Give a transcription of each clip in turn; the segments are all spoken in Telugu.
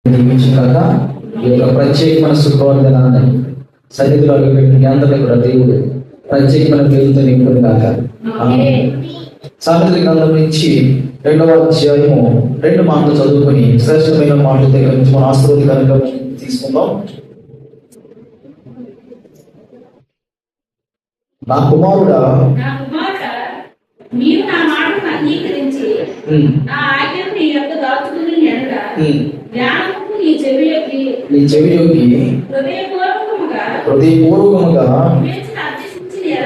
కాక ఈ యొక్క ప్రత్యేకమైన శుభవర్ధనాన్ని సన్నిధిలో పెట్టిన అందరినీ కూడా దేవుడు ప్రత్యేకమైన పేరుతో నింపుడు కాక. సామెతల గ్రంథం నుంచి 2వ అధ్యాయము 2 మాటలు చదువుకొని శ్రేష్టమైన మాటల దగ్గర నుంచి మన ఆశీర్వాదకరంగా తీసుకుందాం. నా కుమారుడా, మీరు నా మాటను అంగీకరించి నా ఆజ్ఞను నీ యొద్ద దాచుకుని ఎడల జ్ఞానముకు నీ చెవిలోకి హృదయపూర్వకముగా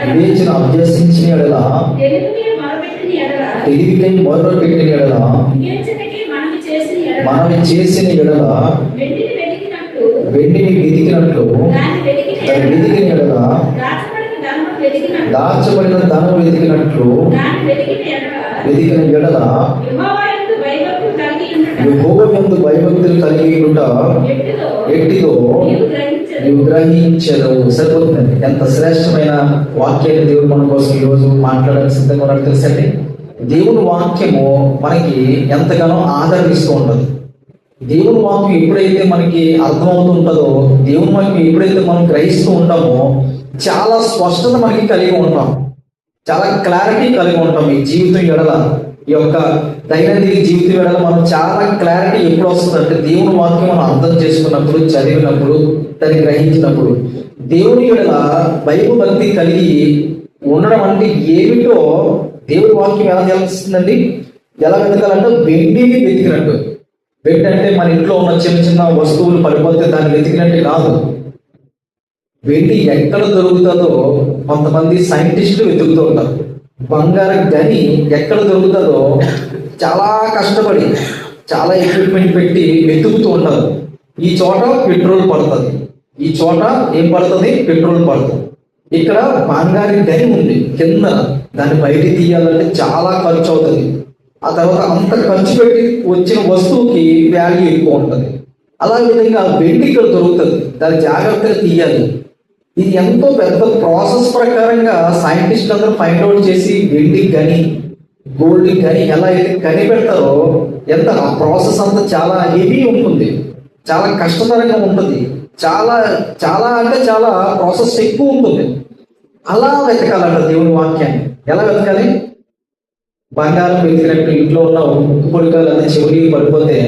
వివేచన అభ్యసించిన ఎడల తెలివికై మొదలుపెట్టిన ఎడల మనవి చేసిన ఎడల వెండిని వెతికినట్లు దాన్ని వెతికిన ఎడల దాచబడిన ధనం వెతికినట్లు వెతికిన ఎడల యెహోవాయందు భయభక్తులు కలిగి ఉండుట ఎట్టిదో నీవు గ్రహించదవు. సరిపోతుందండి. ఎంత శ్రేష్టమైన వాక్యాన్ని దేవుడు మన కోసం ఈరోజు మాట్లాడాలని సిద్ధంగా ఉన్నట్టు తెలుసండి. దేవుని వాక్యము మనకి ఎంతగానో ఆదరణిస్తూ ఉంటుంది. దేవుని వాక్యం ఎప్పుడైతే మనకి అర్థమవుతూ ఉంటుందో, దేవుని వాక్యం ఎప్పుడైతే మనం గ్రహిస్తూ ఉంటామో చాలా స్పష్టత మనకి కలిగి ఉంటాం, చాలా క్లారిటీ కలిగి ఉంటాం. ఈ జీవితం ఎడల, ఈ యొక్క దైనందిక జీవితం ఎడల మనం చాలా క్లారిటీ ఎప్పుడు వస్తుందంటే దేవుని వాక్యం మనం అర్థం చేసుకున్నప్పుడు, చదివినప్పుడు, దాన్ని గ్రహించినప్పుడు. దేవుని ఎడల భయభక్తి కలిగి ఉండడం అంటే ఏమిటో దేవుని వాక్యం ఎలా తెలుస్తుందండి. ఎలా వెతకాలంటే వెండిని వెతికినట్టు. వెండి అంటే మన ఇంట్లో ఉన్న చిన్న చిన్న వస్తువులు పడిపోతే దాన్ని వెతికినట్టు కాదు. వెండి ఎక్కడ దొరుకుతుందో కొంతమంది సైంటిస్టులు వెతుకుతూ ఉంటారు. బంగారం గని ఎక్కడ దొరుకుతుందో చాలా కష్టపడి చాలా ఎక్విప్మెంట్ పెట్టి వెతుకుతూ ఉంటారు. ఈ చోట పెట్రోల్ పడుతుంది, ఈ చోట ఏం పడుతుంది, పెట్రోల్ పడుతుంది. ఇక్కడ బంగారం గని ఉంది కింద, దాన్ని బయటికి తీయాలంటే చాలా ఖర్చు అవుతుంది. ఆ తర్వాత అంత ఖర్చు పెట్టి వచ్చిన వస్తువుకి వాల్యూ ఎక్కువ ఉంటుంది. అలా విధంగా వెండి ఇక్కడ దొరుకుతుంది, దాన్ని జాగ్రత్తగా తీయాలి. ఇది ఎంతో పెద్ద ప్రాసెస్ ప్రకారంగా సైంటిస్ట్ అందరూ ఫైండ్ అవుట్ చేసి వెండి గని, గోల్డ్ గని ఎలా అయితే కనిపెడతారో, ఎంత ఆ ప్రాసెస్ అంతా చాలా హెవీ ఉంటుంది, చాలా కష్టతరంగా ఉంటుంది, చాలా చాలా అంటే చాలా ప్రాసెస్ ఎక్కువ ఉంటుంది. అలా వెతకాలంట దేవుని వాక్యాన్ని. ఎలా వెతకాలి? బంగారం వెతికినట్టు ఇంట్లో ఉన్న ఉప్పు పొడికాయలు అదే చెవులు పడిపోతే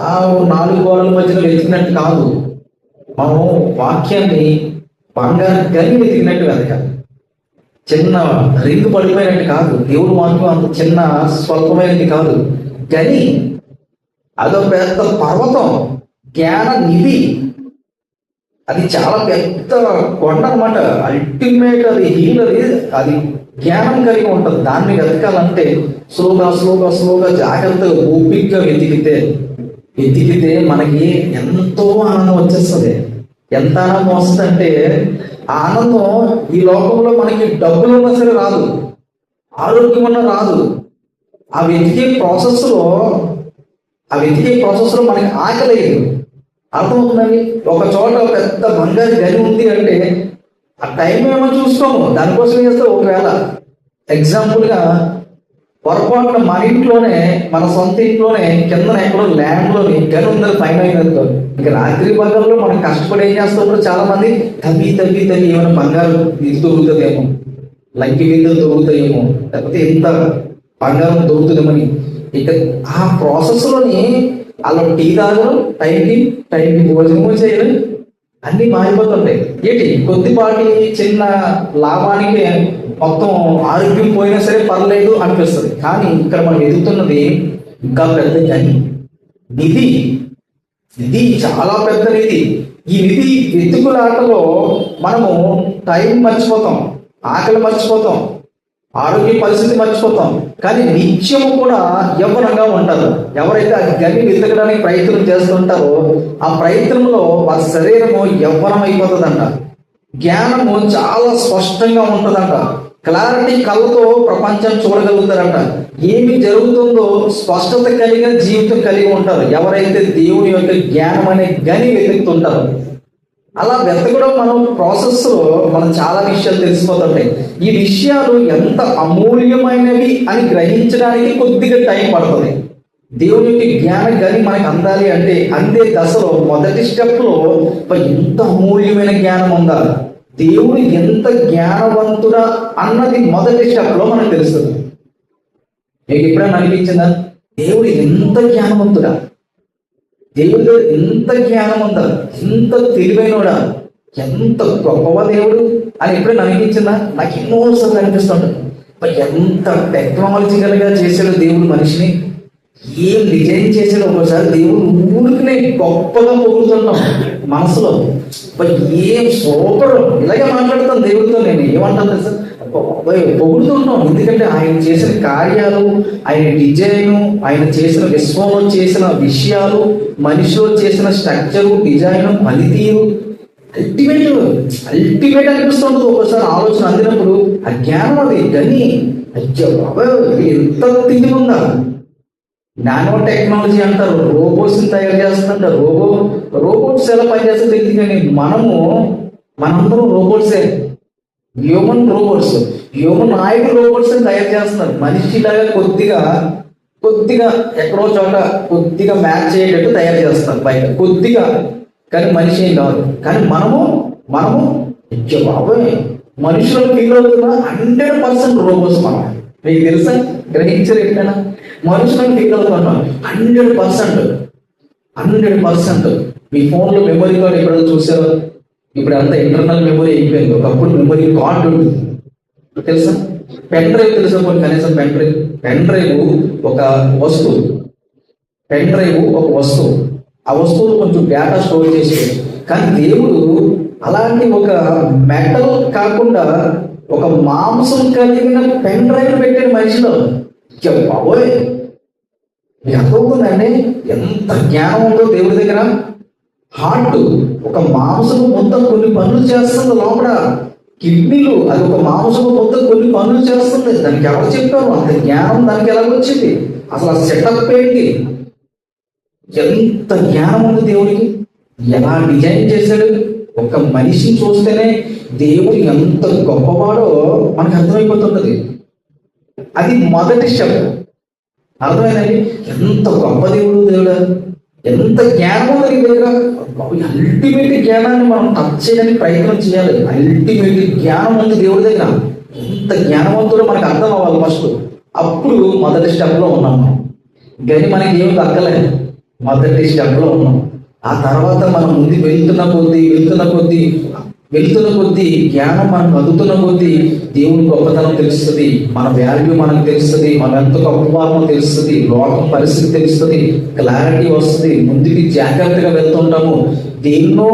ఆ 4 గోడల మధ్యలో వెతికినట్టు కాదు. మనం వాక్యాన్ని బంగారం గని వెతికినట్టు వెతకాలి. చిన్న రింగ్ పడిపోయినట్టు కాదు. దేవుని వాక్యం అంత చిన్న స్వల్పమైనది కాదు. గని అదో పెద్ద పర్వతం, జ్ఞాన నిధి. అది చాలా పెద్ద కొండ అన్నమాట. అల్టిమేట్ అది హీల్, అది జ్ఞానం కలిగి ఉంటుంది. దాన్ని వెతకాలంటే స్లోగా జాగ్రత్తగా ఓపికగా వెతికితే మనకి ఎంతో ఆనందం వచ్చేస్తుంది. ఎంత ఆనందం వస్తుందంటే, ఆనందం ఈ లోకంలో మనకి డబ్బులు ఉన్నా సరే రాదు, ఆరోగ్యం ఉన్నా రాదు. ఆ వెతికే ప్రాసెస్లో మనకి ఆకలేదు. అర్థమవుతుందండి. ఒక చోట పెద్ద బంగారు గని ఉంది అంటే ఆ టైం ఏమో చూసుకోము, దానికోసం చేస్తే ఒకవేళ ఎగ్జాంపుల్గా పొరపాటున మన ఇంట్లోనే, మన సొంత ఇంట్లోనే కింద ఎక్కడో ల్యాండ్లోని గని ఉందని ఫైన్ అయినందుకో, ఇంకా రాత్రి పగల్లో మనం కష్టపడి ఏం చేస్తున్నప్పుడు చాలా మంది తవ్వి ఏమైనా బంగారం ఇది దొరుకుతుందేమో, లంకి విందులు దొరుకుతాయేమో, లేకపోతే ఎంత బంగారం దొరుకుతుందేమని. ఇక ఆ ప్రాసెస్లోని అలా టీ తాగడం, టైంకి భోజనము చేయడం అన్ని మారిపోతుంటాయి. ఏంటి కొద్దిపాటి చిన్న లాభానికి మొత్తం ఆరోగ్యం పోయినా సరే పర్లేదు అనిపిస్తుంది. కానీ ఇక్కడ మనం ఎదుగుతున్నది ఇంకా పెద్ద గని, నిధి చాలా పెద్ద నిధి. ఈ నిధి వెతుకులాటలో మనము టైం మర్చిపోతాం, ఆకలి మర్చిపోతాం, ఆరోగ్య పరిస్థితి మర్చిపోతాం. కానీ నిత్యము కూడా యవ్వనంగా ఉంటారు. ఎవరైతే ఆ గని వెతకడానికి ప్రయత్నం చేస్తుంటారో ఆ ప్రయత్నంలో వారి శరీరము యవ్వనం అయిపోతుందంట. జ్ఞానము చాలా స్పష్టంగా ఉంటుందంట. క్లారిటీ కళ్ళతో ప్రపంచం చూడగలుగుతారంట. ఏమి జరుగుతుందో స్పష్టత కలిగిన జీవితం కలిగి ఉంటారు ఎవరైతే దేవుని యొక్క జ్ఞానం అనే గని వెతుకుతుంటారో. అలా వెతకడం మనం ప్రాసెస్లో మనం చాలా విషయాలు తెలిసిపోతుంటాయి. ఈ విషయాలు ఎంత అమూల్యమైనవి అని గ్రహించడానికి కొద్దిగా టైం పడుతుంది. దేవుని యొక్క జ్ఞానం కానీ మనకు అందాలి అంటే అందే దశలో మొదటి స్టెప్లో ఎంత అమూల్యమైన జ్ఞానం ఉందా, దేవుడు ఎంత జ్ఞానవంతుడా అన్నది మొదటి స్టెప్లో మనకు తెలుస్తుంది. మీకు ఎప్పుడైనా అనిపించిందా దేవుడు ఎంత జ్ఞానవంతుడా, దేవుడు ఎంత జ్ఞానం ఉందా, ఎంత తెలివైనోడా, ఎంత గొప్పవా దేవుడు అని ఎప్పుడైనా అనిపించిందా? నాకు ఎన్నోసార్లు అనిపిస్తుంటాడు. ఎంత టెక్నాలజికల్గా చేశాడు దేవుడు మనిషిని, ఏం డిజైన్ చేశాడు. ఒకసారి దేవుడు ఊరికినే గొప్పగా పొగుడుతుంటాం మనసులో, ఏం సూపర్ ఇలాగే మాట్లాడుతాను దేవుడితో. నేను ఏమంటాను తెలుసా, పొగుడుతుంటాం. ఎందుకంటే ఆయన చేసిన కార్యాలు, ఆయన డిజైను, ఆయన చేసిన విశ్వంలో చేసిన విషయాలు, మనిషిలో చేసిన స్ట్రక్చరు, డిజైను, పనితీరు అల్టిమేట్ అనిపిస్తుంటుంది. ఒకసారి ఆలోచన అందినప్పుడు ఆ జ్ఞానం అది. కానీ అయ్యో ఎంత తిండి ఉందా, నానో టెక్నాలజీ అంటారు, రోబోట్స్ తయారు చేస్తుంటారు. రోబోట్స్ ఎలా పనిచేస్తుంది తెలియదు, కానీ మనందరం రోబోట్సే, హ్యూమన్ రోబోట్స్, హ్యూమన్ నాయకులు రోబోట్స్ తయారు చేస్తున్నారు. మనిషిలాగా కొద్దిగా ఎక్కడో చోట కొద్దిగా మ్యాచ్ అయ్యేటట్టు తయారు చేస్తారు బయట కొద్దిగా, కానీ మనిషి ఏం కాదు. కానీ మనము బాబోయ్ మనుషులు ఫీల్ అవుతున్నా 100% రోబోట్స్. మనం మీకు తెలుసా, గ్రహించరు ఎప్పుడైనా? మనుషులను ఫీల్ అవుతున్నాం 100%. మీ ఫోన్లో మెమరీ కార్డ్ ఎప్పుడైనా చూసారో? ఇప్పుడు అంతా ఇంటర్నల్ మెమరీ అయిపోయింది. ఒకప్పుడు మెమరీ కార్డ్ ఉంటుంది తెలుసా? పెన్ డ్రైవ్ తెలుసా? కనీసం పెన్ డ్రైవ్ ఒక వస్తువు, ఆ వస్తువులు కొంచెం డేటా స్టోర్ చేసేది. కానీ దేవుడు అలాంటి ఒక మెటల్ కాకుండా ఒక మాంసం కలిగిన పెన్ డ్రైవ్ పెట్టాడు మనిషిలో. బాబోయ్ ఎంతవుతుందండి, ఎంత జ్ఞానం ఉందో దేవుడి దగ్గర. హార్ట్ ఒక మాంసము మొత్తం కొన్ని పనులు చేస్తుంది లోపల, కిడ్నీలు అది ఒక మాంసము మొత్తం కొన్ని పనులు చేస్తుంది. దానికి ఎవరు చెప్పారు అంత జ్ఞానం? దానికి ఎలా వచ్చింది? అసలు ఆ సెటప్ ఏంటి? ఎంత జ్ఞానం ఉంది దేవుడికి, ఎలా డిజైన్ చేశాడు. ఒక మనిషిని చూస్తేనే దేవుడు ఎంత గొప్పవాడో మనకు అర్థమైపోతుంటది. అది మొదటి స్టెప్. అర్థమైందండి? ఎంత గొప్ప దేవుడా, ఎంత జ్ఞానం ఉంది నీ దగ్గర. అల్టిమేట్ జ్ఞానాన్ని మనం టచ్ చేయడానికి ప్రయత్నం చేయాలి. అల్టిమేట్ జ్ఞానం ఉంది దేవుడి దగ్గర. ఎంత జ్ఞానవంతుడో మనకు అర్థం అవ్వాలి ఫస్ట్. అప్పుడు మొదటి స్టెప్లో ఉన్నాం. కానీ మనకి ఏమి దక్కలేదు, మొదటి స్టెప్లో ఉన్నాం. ఆ తర్వాత మనం ముందు వెళ్తున్న కొద్దీ జ్ఞానం మనకు అందుతున్న కొద్దీ దేవుని గొప్పతనం తెలుస్తుంది, మన వాల్యూ మనకు తెలుస్తుంది, మనం ఎంత గొప్పవారమో తెలుస్తుంది, లోకం పరిస్థితి తెలుస్తుంది, క్లారిటీ వస్తుంది. ముందుకి జాగ్రత్తగా వెళ్తుంటాము. దేన్నో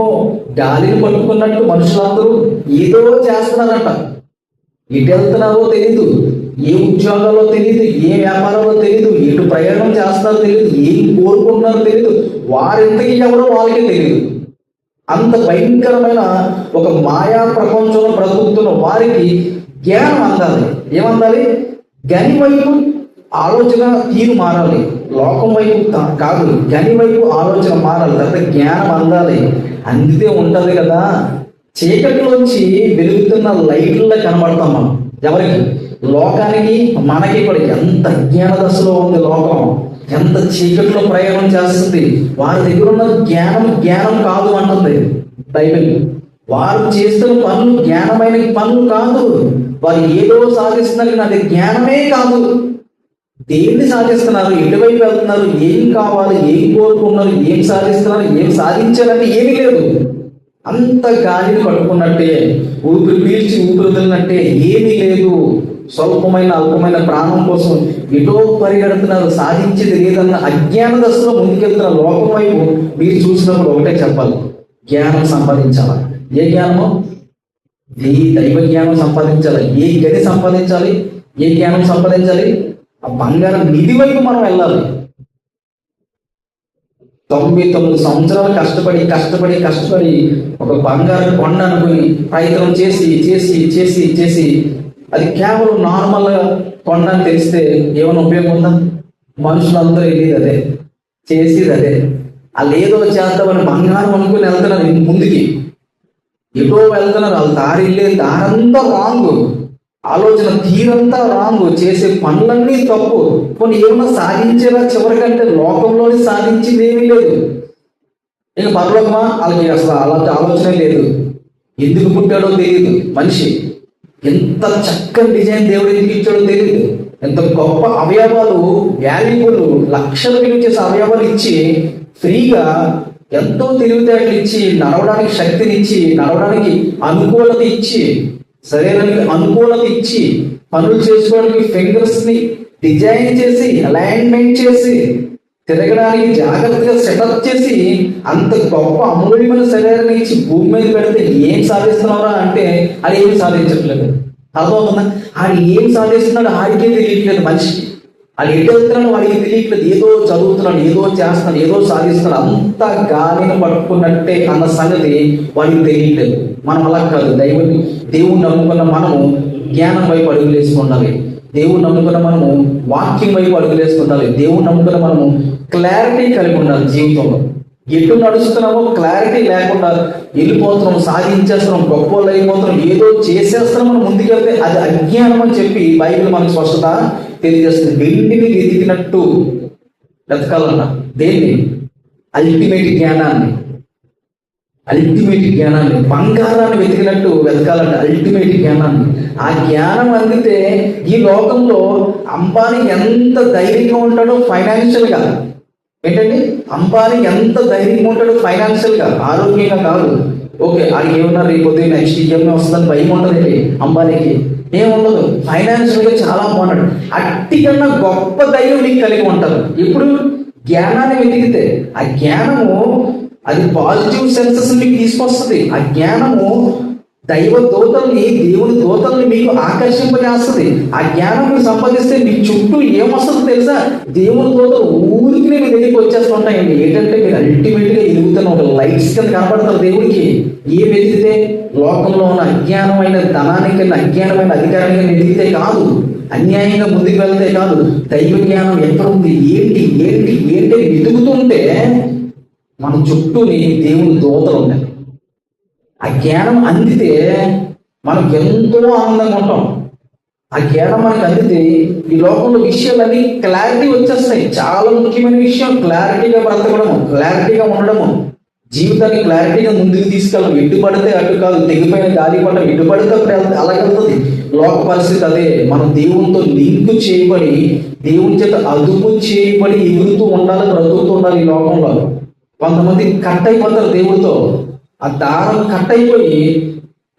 గాలిని పట్టుకున్నట్టు మనుషులందరూ ఏదో చేస్తున్నారంట. ఎటు వెళ్తున్నారో తెలీదు, ఏ ఉద్యోగాల్లో తెలియదు, ఏ వ్యాపారంలో తెలియదు, ఎటు ప్రయాణం చేస్తున్నారో తెలియదు, ఏం కోరుకుంటున్నారో తెలియదు, వారింతకి ఎవరో వాళ్ళకే తెలియదు. అంత భయంకరమైన ఒక మాయా ప్రపంచంలో బ్రతుకుతున్న వారికి జ్ఞానం అందాలి. ఏమందాలి? గని వైపు ఆలోచన తీరు మారాలి, లోకం వైపు కాదు, గని వైపు ఆలోచన మారాలి. తర్వాత జ్ఞానం అందాలి. అందితే ఉంటది కదా, చీకటిలోంచి వెలుగుతున్న లైట్లలో కనబడతాం మనం. ఎవరికి? లోకానికి, మనకి కూడా. ఎంత అజ్ఞాన దశలో ఉంది లోకం, ఎంత చీకటిలో ప్రయాణం చేస్తుంది. వారి దగ్గర ఉన్న జ్ఞానం కాదు అంటుంది బైబిల్. వారు చేస్తున్న పనులు జ్ఞానమైన పనులు కాదు. వారు ఏదో సాధిస్తున్నారు, అది జ్ఞానమే కాదు. దేన్ని సాధిస్తున్నారు, ఎటువైపు వెళ్తున్నారు, ఏం కావాలి, ఏం కోరుకున్నారు, ఏం సాధిస్తున్నారు, ఏం సాధించాలని ఏమీ లేదు. అంత గాలిని పట్టుకున్నట్టే, ఊపిరి పీల్చి ఊపిరి వదిలినట్టే, ఏమీ లేదు. స్వల్పమైన అల్పమైన ప్రాణం కోసం ఎటో పరిగెడుతున్నారు, సాధించేది లేదన్న అజ్ఞాన దశలో ముందుకెళ్తున్న లోకం వైపు మీరు చూసినప్పుడు ఒకటే చెప్పాలి, జ్ఞానం సంపాదించాలి. ఏ జ్ఞానమో? ఈ దైవ జ్ఞానం సంపాదించాలి. ఏ గది సంపాదించాలి? ఏ జ్ఞానం సంపాదించాలి? ఆ బంగారం నిధి వైపు మనం వెళ్ళాలి. 99 సంవత్సరాలు కష్టపడి ఒక బంగారం కొండ అనుకుని ప్రయత్నం చేసి అది కేవలం నార్మల్గా కొండ అని తెలిస్తే ఏమైనా ఉపయోగం ఉందా? మనుషులందరూ వెళ్ళేది అదే, చేసేది అదే. వాళ్ళు ఏదో చేద్దామని బంగారం అనుకుని వెళ్తున్నారు ముందుకి, ఎటో వెళ్తున్నారు. వాళ్ళు దారంతా రాంగ్. ఆలోచన తీరంతా రాంగు, చేసే పనులన్నీ తప్పు. కొన్ని ఏమన్నా సాధించేలా చివరికంటే లోకంలోనే సాధించింది ఏమీ లేదు. ఇక పరలోకమా వాళ్ళకి అసలు అలాంటి ఆలోచన లేదు. ఎందుకు పుట్టాడో తెలియదు మనిషి. ఎంత చక్కని డిజైన్ దేవుడు ఎందుకు ఇచ్చాడో తెలియదు. ఎంత గొప్ప అవయవాలు, వాల్యుబుల్, లక్షలు విలువ చేసే అవయవాలు ఇచ్చి ఫ్రీగా ఎంతో తెలివితేటలు ఇచ్చి, నడవడానికి శక్తినిచ్చి, నడవడానికి అనుకూలత ఇచ్చి, శరీరానికి అనుకూలత ఇచ్చి, పనులు చేసుకోవడానికి ఫింగర్స్ ని డిజైన్ చేసి, అలైన్మెంట్ చేసి, తిరగడానికి జాగ్రత్తగా సెటప్ చేసి, అంత గొప్ప అమూల్యమైన శరీరాన్ని ఇచ్చి భూమి మీద పెడితే ఏం సాధిస్తున్నారా అంటే అది ఏమి సాధించట్లేదు. అర్థమవుతుందా? ఆడు ఏం సాధిస్తున్నాడు ఆడికే తెలియట్లేదు. మనిషికి అది ఎటు వెళ్తున్నాడు వాడికి తెలియట్లేదు. ఏదో చదువుతున్నాడు, ఏదో చేస్తున్నాడు, ఏదో సాధిస్తున్నాడు, అంతా గాలిని పట్టుకున్నట్టే అన్న సంగతి వాడికి తెలియట్లేదు. మనం అలా కాదు. దేవుని నమ్ముకున్న మనము జ్ఞానం వైపు అడుగులు వేసుకుండాలి. దేవుని నమ్ముకున్న మనము వాక్యం వైపు అడుగులు వేసుకుండాలి. దేవుని నమ్ముకున్న మనము క్లారిటీ కలిగి ఉండాలి. జీవితంలో ఎటు నడుస్తున్నామో క్లారిటీ లేకుండా వెళ్ళిపోతున్నాం, సాధించేస్తున్నాం, గొప్ప వాళ్ళు అయిపోతున్నాం, ఏదో చేసేస్తున్నాం, మనం ముందుకెళ్తే అది అజ్ఞానం అని చెప్పి బైబిల్ మనకు స్పష్టత తెలియజేస్తుంది. వెండిని వెతికినట్టు వెతకాలన్న దేన్ని? అల్టిమేట్ జ్ఞానాన్ని. బంగారాన్ని వెతికినట్టు వెతకాలంట అల్టిమేట్ జ్ఞానాన్ని. ఆ జ్ఞానం అందితే ఈ లోకంలో అంబానీ ఎంత ధైర్యంగా ఉంటాడో ఫైనాన్షియల్ గా, ఏంటండి అంబానీ ఎంత ధైర్యంగా ఉంటాడో ఫైనాన్షియల్ గా, ఆరోగ్యంగా కాదు. ఓకే ఆడికి ఏమన్నా రేపు నెక్స్ట్ ఈఎంఐ వస్తుందని భయం ఉంటుంది అంబానీకి, ఏముండదు. ఫైనాన్షియల్ గా చాలా బాగున్నాడు. అట్టి కన్నా గొప్ప ధైర్యం నీకు కలిగి ఉంటారు. ఇప్పుడు జ్ఞానాన్ని వెతికితే ఆ జ్ఞానము అది పాజిటివ్ సెన్సెస్ మీకు తీసుకొస్తుంది. ఆ జ్ఞానము దైవ దూతల్ని, దేవుని దూతల్ని మీకు ఆకర్షింపజేస్తుంది. ఆ జ్ఞానం మీరు సంపాదిస్తే మీ చుట్టూ ఏమొస్తుందో తెలుసా? దేవుని దూతలు ఊరికి మీ దగ్గరికి వచ్చేస్తుంటాయండి. ఏంటంటే మీరు అల్టిమేట్ గా ఎదుగుతున్న ఒక లైట్స్ కింద కనపడతారు దేవుడికి. ఏం ఎదిగితే లోకంలో ఉన్న అజ్ఞానమైన ధనానికి, అజ్ఞానమైన అధికారానికి ఎదిగితే కాదు, అన్యాయంగా ముందుకు వెళ్తే కాదు. దైవ జ్ఞానం ఎక్కడ ఉంది, ఏంటి ఏంటి ఏంటి వెతుకుతుంటే మన చుట్టూని దేవుని దూతలు ఉన్నాయి. ఆ జ్ఞానం అందితే మనం ఎంతో ఆనందంగా ఉంటాం. ఆ జ్ఞానం మనకు అందితే ఈ లోకంలో విషయాలన్నీ క్లారిటీ వచ్చేస్తాయి. చాలా ముఖ్యమైన విషయం క్లారిటీగా బ్రతకడము, క్లారిటీగా ఉండడము, జీవితాన్ని క్లారిటీగా ముందుకు తీసుకెళ్ళడం. ఎటు పడితే అటు కాదు, తెగిపోయిన గాలి పడడం, ఎటు పడితే అప్పుడు అలాగెళ్తుంది. లోక పరిస్థితి అదే. మనం దేవునితో లింక్ చేయబడి, దేవుని చేత అదుపు చేయబడి ఎగురుతూ ఉండాలి, బ్రతుకుతూ ఉండాలి. ఈ లోకంలో కొంతమంది కట్ అయిపోతారు దేవుడితో. ఆ దారం కట్ అయిపోయి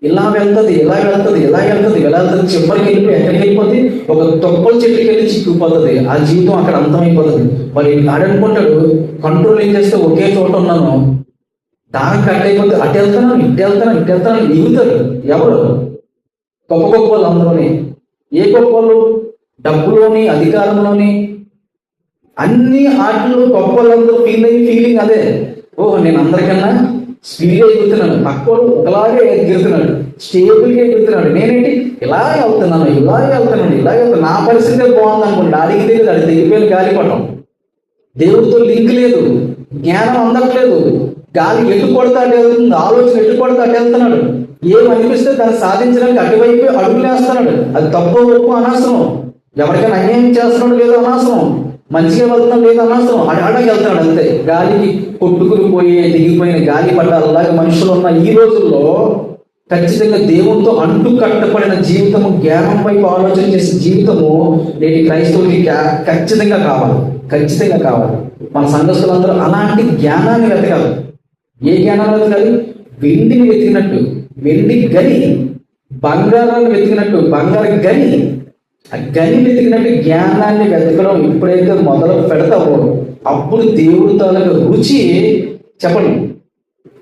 ఇలా వెళ్తుంది, ఇలా వెళ్తుంది, ఇలా వెళ్తుంది, ఇలా వెళ్తుంది, చివరికి వెళ్ళిపోయి ఎక్కడికి వెళ్ళిపోతుంది? ఒక తొక్కల చెట్టుకి వెళ్ళి చిక్కుపోతుంది. ఆ జీవితం అక్కడ అంతమైపోతుంది. మరి ఆడనుకుంటాడు కంట్రోల్ ఏం చేస్తే ఒకే చోట ఉన్నాను, దారం కట్ అయిపోతే అటు వెళ్తున్నాను, ఇటు వెళ్తున్నాను, ఇటు వెళ్తున్నాను ఎగుతారు. ఎవరు? గొప్ప గొప్ప వాళ్ళు అందరూని. ఏ గొప్ప వాళ్ళు? డబ్బులోని, అధికారంలోని, అన్ని ఆటలు గొప్ప వాళ్ళందరూ ఫీలింగ్ అదే. ఓహో నేను అందరికన్నా స్పీడ్గా ఎగురుతున్నాను, పక్కడు ఒకలాగే ఎగురుతున్నాడు, స్టేబుల్గా ఎగురుతున్నాడు. నేనేంటి ఇలా వెళ్తున్నాను, ఇలా వెళ్తున్నాను, ఇలా వెళ్తున్నాను. నా పరిస్థితే బాగుంది అనుకోండి, అడిగి తెలియదు, అది తెగిపోయిన గాలిపటం. దేవుడితో లింక్ లేదు, జ్ఞానం అందట్లేదు. గాలి ఎటు కొడతా అటు వెళ్తుంది, ఆలోచన ఎటు కొడతా అటు వెళ్తున్నాడు. ఏమనిపిస్తే దాన్ని సాధించడానికి అటువైపు అడుగులు వేస్తున్నాడు. అది తప్పు ఒప్పు అనవసరం. ఎవరికైనా అన్యాయం చేస్తున్నాడు లేదో అనవసరం, మంచిగా వెళ్తున్నాడు లేదో అనవసరం. అడగ వెళ్తున్నాడు అంతే. గాలికి కొట్టుకుని పోయే దిగిపోయిన గాలి పడ్డాలలాగా మనుషులు ఉన్న ఈ రోజుల్లో ఖచ్చితంగా దేవునితో అంటు కట్టబడిన జీవితము, జ్ఞానం వైపు ఆలోచన చేసే జీవితము నేటి క్రైస్తవులకి ఖచ్చితంగా కావాలి, ఖచ్చితంగా కావాలి. మన సంఘస్థులందరూ అలాంటి జ్ఞానాన్ని వెతకాలి. ఏ జ్ఞానాన్ని వెతకాలి? వెండిని వెతికినట్టు, వెండి గని, బంగారాన్ని వెతికినట్టు బంగారు గని, ఆ గని వెతికినట్టు జ్ఞానాన్ని వెతకడం ఎప్పుడైతే మొదలు పెడతావో అప్పుడు దేవుడి తాలూకు రుచి, చెప్పండి,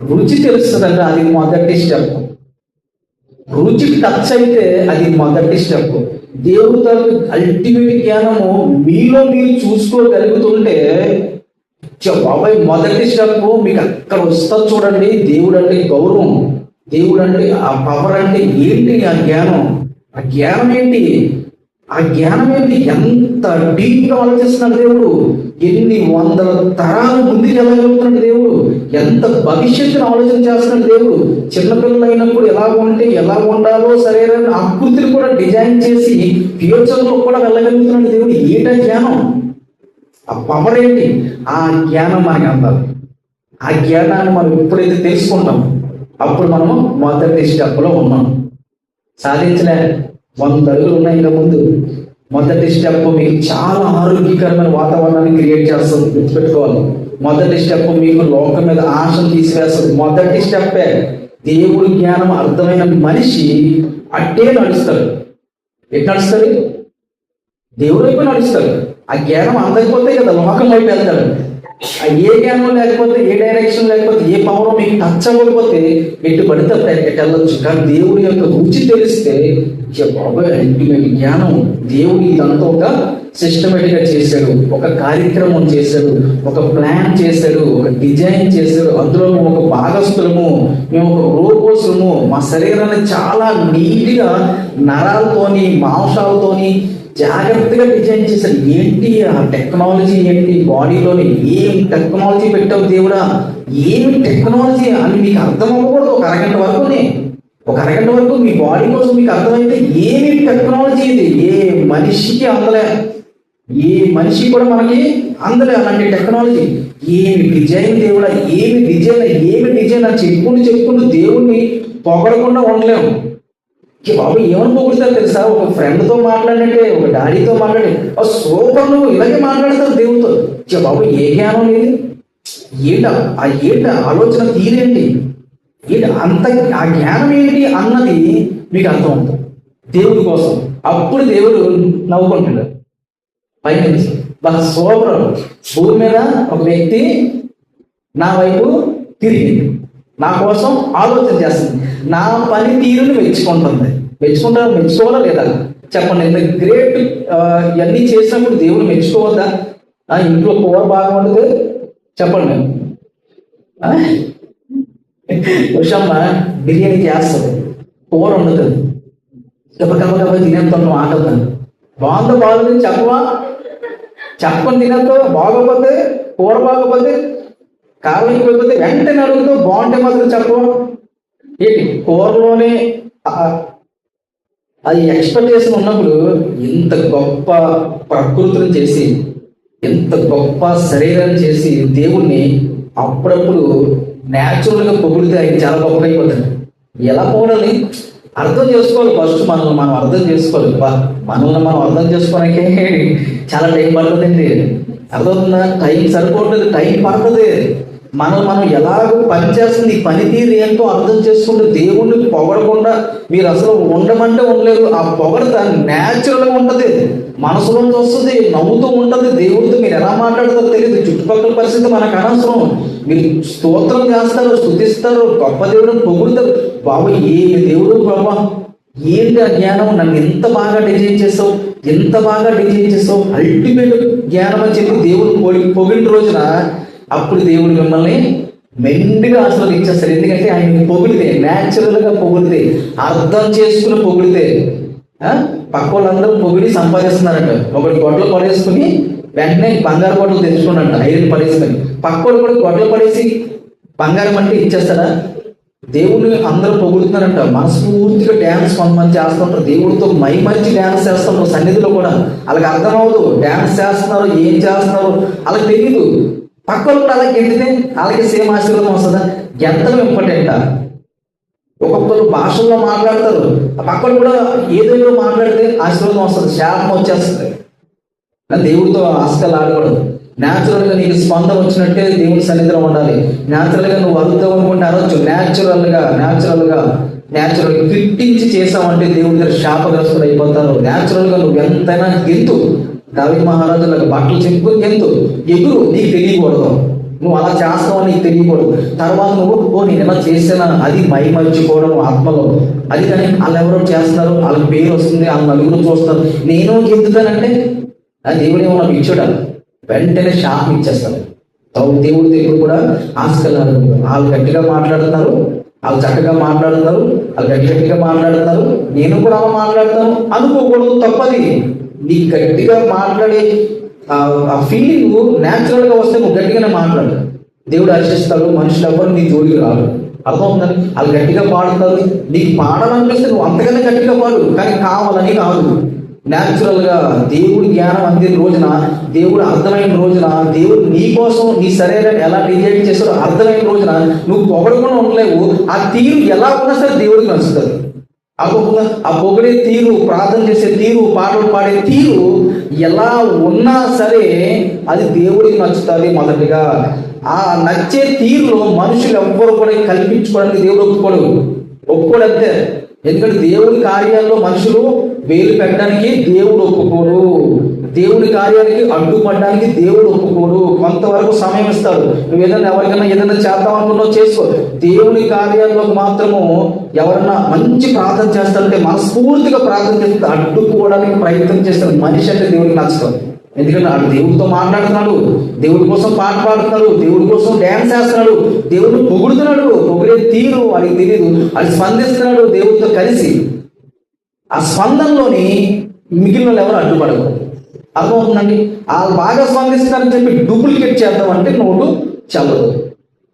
రుచి తెలుస్తుందంటే అది మొదటి స్టెప్. రుచి టచ్ అయితే అది మొదటి స్టెప్. దేవుడి తాలూకు అల్టిమేట్ జ్ఞానము మీలో మీరు చూసుకోగలుగుతుంటే బాబాయ్ మొదటి స్టెప్ మీకు అక్కడ వస్తా. చూడండి, దేవుడు అంటే గౌరవం, దేవుడు అంటే ఆ పవర్ అంటే ఏంటి, ఆ జ్ఞానం ఏంటి? ఆ జ్ఞానం ఏంటి? ఎంత డీప్గా ఆలోచిస్తున్నాడు దేవుడు, ఎన్ని వందల తరాలు ముందుకు వెళ్ళగలుగుతున్నాడు దేవుడు, ఎంత భవిష్యత్తును ఆలోచన చేస్తున్నాడు దేవుడు. చిన్నపిల్లలు అయినప్పుడు ఎలా ఉంటే ఎలా ఉండాలో సరైన ఆకృతిని కూడా డిజైన్ చేసి ఫ్యూచర్లో కూడా వెళ్ళగలుగుతున్నాడు దేవుడు. ఏంట జ్ఞానం? ఆ పవర్ ఏంటి? ఆ జ్ఞానం మనకి అందాలి. ఆ జ్ఞానాన్ని మనం ఎప్పుడైతే తెలుసుకుంటాం అప్పుడు మనము మొదటి స్టెప్లో ఉన్నాం. సాధించలే 100 అడుగులు ఉన్నాయి ఇంకా ముందు. మొదటి స్టెప్ మీకు చాలా ఆరోగ్యకరమైన వాతావరణాన్ని క్రియేట్ చేస్తుంది, గుర్తుపెట్టుకోవాలి. మొదటి స్టెప్ మీకు లోకం మీద ఆశను తీసివేస్తుంది. మొదటి స్టెప్పే. దేవుడి జ్ఞానం అర్థమైన మనిషి అట్టే నడుస్తాడు. ఎట్లా నడుస్తాడు? దేవుడి వైపు నడుస్తాడు. ఆ జ్ఞానం అందకపోతే కదా లోకం వైపు వెళ్తాడు. ఏ జ్ఞానం లేకపోతే, ఏ డైరెక్షన్ లేకపోతే, ఏ పవర్ మీకు టచ్ అవ్వకపోతే ఎటు పడితే అప్పుడు ఎక్కడికి వెళ్ళొచ్చు. కానీ దేవుడి యొక్క రుచి తెలిస్తే బాబాయ్ అల్టిమేట్ జ్ఞానం. దేవుడు ఇదంతా ఒక సిస్టమేటిక్గా చేశాడు, ఒక కార్యక్రమం చేశాడు, ఒక ప్లాన్ చేశాడు, ఒక డిజైన్ చేశాడు. అందులో మేము ఒక భాగస్థులము, మేము ఒక రోబోసులము. మా శరీరాన్ని చాలా నీట్గా నరాలతోని మాంసాలతోని జాగ్రత్తగా డిజైన్ చేశాడు. ఏంటి ఆ టెక్నాలజీ? ఏంటి బాడీలోని ఏం టెక్నాలజీ పెట్టావు దేవుడా? ఏమి టెక్నాలజీ అని మీకు అర్థం అవ్వకూడదు. ఒక అరగంట వరకు మీ బాడీ కోసం మీకు అర్థమైతే ఏమి టెక్నాలజీ ఇది? ఏ మనిషికి అందలే, ఏ మనిషి కూడా మనకి అందలే అలాంటి టెక్నాలజీ. ఏమి డిజైన్ దేవుడా, ఏమి డిజైన్ అని చెప్పుకుంటూ దేవుణ్ణి పొగడకుండా ఉండలేము. బాబు ఏమని పొగుడుతారు తెలుసా? ఒక ఫ్రెండ్తో మాట్లాడంటే, ఒక డాడీతో మాట్లాడి సూపర్ నువ్వు ఇలాగే మాట్లాడతారు దేవుడితో. బాబు ఏ జ్ఞానం లేదు? ఏంట ఆలోచన తీరేంటి? అంత ఆ జ్ఞానం ఏంటి అన్నది మీకు అర్థమవుతుంది దేవుడి కోసం. అప్పుడు దేవుడు నవ్వుకుంటాడు పైనుంచి. బాగా సూపర్, భూమి మీద ఒక వ్యక్తి నా వైపు తిరిగి నా కోసం ఆలోచన చేస్తుంది, నా పని తీరుని మెచ్చుకుంటుంది. మెచ్చుకోవాలా లేదా చెప్పండి? ఇంత గ్రేట్ ఇవన్నీ చేసినప్పుడు దేవుడు మెచ్చుకోవద్దా? ఇంట్లో కూర బాగా ఉండదు చెప్పండి. ఉషమ్మ బిర్యానీ చేస్తుంది, కూర వండుతుంది, కబ తినేంత ఆటవుతాను. బాగుందో బాగుంది చెప్పని తినేంతో, బాగోపోతే కూర బాగోపోతే కారణం పోతే వెంటనే అడుగుతూ బాగుంటే మాత్రం చెప్పవా ఏంటి? కూరలోనే అది ఎక్స్పెక్టేషన్ ఉన్నప్పుడు ఇంత గొప్ప ప్రకృతిని చేసి, ఎంత గొప్ప శరీరాన్ని చేసి దేవుణ్ణి అప్పుడప్పుడు న్యాచురల్గా పొగిడితే ఆయన చాలా గొప్పగా అయిపోతుంది. ఎలా పొగడాలి అర్థం చేసుకోవాలి. ఫస్ట్ మనల్ని మనం అర్థం చేసుకోవాలి. మనల్ని మనం అర్థం చేసుకోవడానికే చాలా టైం పడుతుందండి. అర్థమవుతుందా? టైం సరిపోతుంది, టైం పడుతుంది. మనం ఎలాగో పని చేస్తుంది, పనితీరు ఏంటో అర్థం చేసుకుంటూ దేవుణ్ణి పొగడకుండా మీరు అసలు ఉండమంటే ఉండలేదు. ఆ పొగడత న్యాచురల్గా ఉంటుంది, మనసులోంచి వస్తుంది, నవ్వుతూ ఉంటుంది. దేవుడితో మీరు ఎలా మాట్లాడతారో తెలియదు, చుట్టుపక్కల పరిస్థితి మనకు అనవసరం. మీరు స్తోత్రం చేస్తారు, స్తుతిస్తారు, గొప్ప దేవుడిని పొగుడుతారు. బాబు ఏ దేవుడు బాబా, ఏంటి ఆ జ్ఞానం? నన్ను ఎంత బాగా డిజైన్ చేస్తావు, అల్టిమేట్ జ్ఞానం అని చెప్పి దేవుడు పొగిడిన రోజున అప్పుడు దేవుడు మిమ్మల్ని మెండుగా ఆశీర్వదించేస్తారు. ఎందుకంటే ఆయన పొగిడితే, న్యాచురల్గా పొగిడితే, అర్థం చేసుకుని పొగిడితే. పక్క వాళ్ళందరూ పొగిడి సంపాదిస్తున్నారంట. ఒకటి గొడ్డలు పడేసుకుని వెంటనే బంగారు గొడ్డలు తెచ్చుకున్నాడంట, ఐరన్ పడేసుకొని. పక్కోడు కూడా గొడ్డలు పడేసి బంగారం అంటే ఇచ్చేస్తాడా? దేవుడిని అందరూ పొగుడుతున్నారంట. మనస్ఫూర్తిగా డ్యాన్స్ కొంతమంది చేస్తుంటారు, దేవుడితో మంచి డ్యాన్స్ చేస్తుంటారు సన్నిధిలో కూడా. అలాగే అర్థం అవ్వదు డ్యాన్స్ చేస్తున్నారు, ఏం చేస్తున్నారు అలాగే తెలియదు. పక్కన కూడా అలాగే గెంటితే అలాగే సేమ్ ఆశీర్వాదం వస్తుందా? గెంతలు ఇంపార్టెంట్. ఒక్కొక్కరు భాషల్లో మాట్లాడతారు, ఆ పక్కన కూడా ఏదో మాట్లాడితే ఆశీర్వాదం వస్తుంది, శాపం వచ్చేస్తుంది. దేవుడితో ఆస్కలు ఆడకూడదు. న్యాచురల్గా నీకు స్పందన వచ్చినట్టే దేవుడి సన్నిధిలో ఉండాలి. న్యాచురల్గా నువ్వు అరుద్దాం అనుకుంటే అరవచ్చు. న్యాచురల్గా ఫిట్టించి చేసావంటే దేవుడి దగ్గర శాపగ్రస్తులు అయిపోతారు. న్యాచురల్గా నువ్వు ఎంతైనా గెంతు, దావీదు మహారాజులకు బట్టలు చెప్పుకొని గెంతు, ఎగురు, నీకు తెలియకూడదు. నువ్వు అలా చేస్తావని నీకు తెలియకూడదు. తర్వాత నువ్వు నేను ఎలా చేసానా అది మర్చిపోవడం ఆత్మలో. అది కానీ వాళ్ళు ఎవరో చేస్తున్నారు, వాళ్ళకి పేరు వస్తుంది, వాళ్ళ నలుగురు చూస్తారు, నేను గెంతుతానంటే దేవుడు ఏమన్నా ఇచ్చాడా? వెంటనే శాపం ఇచ్చేస్తారు. దేవుడి దగ్గర కూడా ఆస్కలారు. వాళ్ళు గట్టిగా మాట్లాడుతున్నారు, వాళ్ళు చక్కగా మాట్లాడుతున్నారు, వాళ్ళు గట్టిగా మాట్లాడుతున్నారు, నేను కూడా అలా మాట్లాడతాను అనుకోకూడదు, తప్పది. నీ గట్టిగా మాట్లాడే ఆ ఫీలింగ్ న్యాచురల్గా వస్తే నువ్వు గట్టిగానే మాట్లాడు. దేవుడు హర్షిస్తాడు, మనుషులు ఎవ్వరు నీ జోలికి రాడు. అర్థమవుతుందని వాళ్ళు గట్టిగా పాడుతారు, నీకు పాడాలనిపిస్తే నువ్వు అంతకన్నా గట్టిగా పాడు, కానీ కావాలని కాదు. న్యాచురల్గా దేవుడి జ్ఞానం అందిన రోజున, దేవుడు అర్థమైన రోజున, దేవుడు నీ కోసం నీ శరీరాన్ని ఎలా డిజైన్ చేస్తాడో అర్థమైన రోజున నువ్వు పొగడకుండా ఉండలేవు. ఆ తీరు ఎలా ఉన్నా సరే దేవుడికి నచ్చుతుంది. ఆ పొగిడే తీరు, ప్రార్థన చేసే తీరు, పాటలు పాడే తీరు ఎలా ఉన్నా సరే అది దేవుడికి నచ్చుతుంది. మొదటిగా ఆ నచ్చే తీరులో మనుషులు ఎవ్వరు కూడా కల్పించుకోవడానికి దేవుడు ఒప్పుకోడు అంతే. ఎందుకంటే దేవుడి కార్యాల్లో మనుషులు వేలు పెట్టడానికి దేవుడు ఒప్పుకోడు, దేవుడి కార్యానికి అడ్డుపడడానికి దేవుడు ఒప్పుకోడు. కొంతవరకు సమయం ఇస్తాడు, నువ్వు ఏదైనా ఎవరికైనా ఏదైనా చేద్దాం అనుకున్నావు చేసుకో. దేవుడి కార్యాల్లో మాత్రము ఎవరన్నా మంచి ప్రార్థన చేస్తారంటే, మనస్ఫూర్తిగా ప్రార్థన చేస్తే అడ్డుకోవడానికి ప్రయత్నం చేస్తాడు మనిషి అంటే దేవుడికి నచ్చుతాడు. ఎందుకంటే వాడు దేవుడితో మాట్లాడుతున్నాడు, దేవుడి కోసం పాట పాడుతున్నాడు, దేవుడి కోసం డ్యాన్స్ చేస్తున్నాడు, దేవుడిని పొగుడుతున్నాడు. పొగిడే తీరు వాడికి తెలియదు, అది స్పందిస్తున్నాడు దేవుడితో కలిసి. ఆ స్పందనలోని మిగిలిన వాళ్ళు ఎవరు అడ్డుపడరు. అర్థమవుతుందండి? వాళ్ళు బాగా స్పందిస్తున్నారని చెప్పి డూప్లికేట్ చేద్దామంటే నోటు చల్లదు.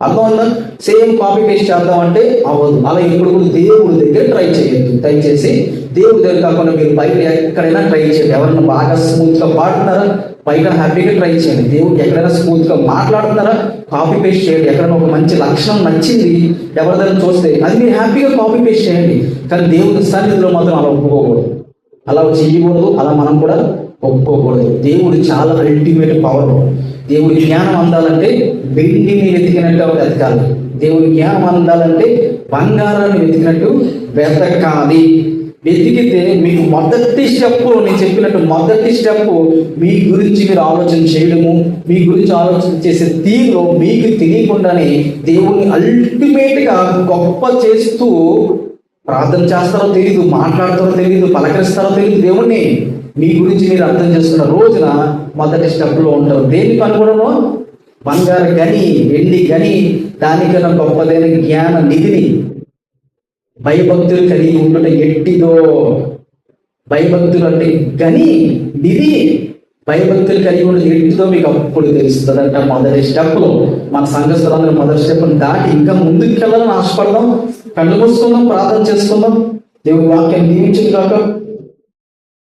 అర్థమవుతుందా? సేమ్ కాపీ పేస్ట్ చేద్దామంటే అవ్వదు. అలా ఇప్పుడు దేవుడి దగ్గర ట్రై చేయొద్దు. దయచేసి దేవుడి దగ్గర కాకుండా మీరు బయట ఎక్కడైనా ట్రై చేయండి. ఎవరైనా బాగా స్మూత్గా పాడుతున్నారా, బయట హ్యాపీగా ట్రై చేయండి. దేవుడికి ఎక్కడైనా స్మూత్గా మాట్లాడుతున్నారా, కాపీ పేస్ట్ చేయండి. ఎక్కడైనా ఒక మంచి లక్షణం నచ్చింది ఎవరిదైనా చూస్తే అది మీరు హ్యాపీగా కాపీ పేస్ట్ చేయండి. కానీ దేవుడి సన్నిధిలో మాత్రం అలా ఒప్పుకోకూడదు, అలా చేయకూడదు, అలా మనం కూడా ఒప్పుకోకూడదు. దేవుడు చాలా అల్టిమేట్ పవర్. దేవుడి జ్ఞానం అందాలంటే వెండిని వెతికినట్టు వెతకాలి. దేవుడి జ్ఞానం అందాలంటే బంగారాన్ని వెతికినట్టు వెతకాలి. వెతికితే మీకు మొదటి స్టెప్, నేను చెప్పినట్టు మొదటి స్టెప్ మీ గురించి మీరు ఆలోచన చేయడము, మీ గురించి ఆలోచన చేసే తీరులో మీకు తెలియకుండానే దేవుడిని అల్టిమేట్గా గొప్ప చేస్తూ ప్రార్థన చేస్తారో తెలియదు, మాట్లాడతారో తెలియదు, పలకరిస్తారో తెలియదు. దేవుణ్ణి మీ గురించి మీరు అర్థం చేసుకున్న రోజున మొదటి స్టెప్లో ఉంటారు. దేనికి అనుకోవడంలో? బంగారు గని, వెండి గని, దానికన్నా గొప్పదైన జ్ఞాన నిధిని భయభక్తులు కలిగి ఉండుట ఎట్టిదో. భయభక్తులు అంటే గని, నిధి. భయభక్తులు కలిగి ఉండదు ఎట్టిదో మీకు అప్పుడు తెలుస్తుంది అంట. మొదటి స్టెప్లో మన సంఘస్థులందరూ మొదటి స్టెప్ని దాటి ఇంకా ముందుకు వెళ్ళాలని ఆశపడదాం. కళ్ళు మూసుకుందాం, ప్రార్థన చేసుకుందాం. దేవుడి వాక్యం దీవించును గాక.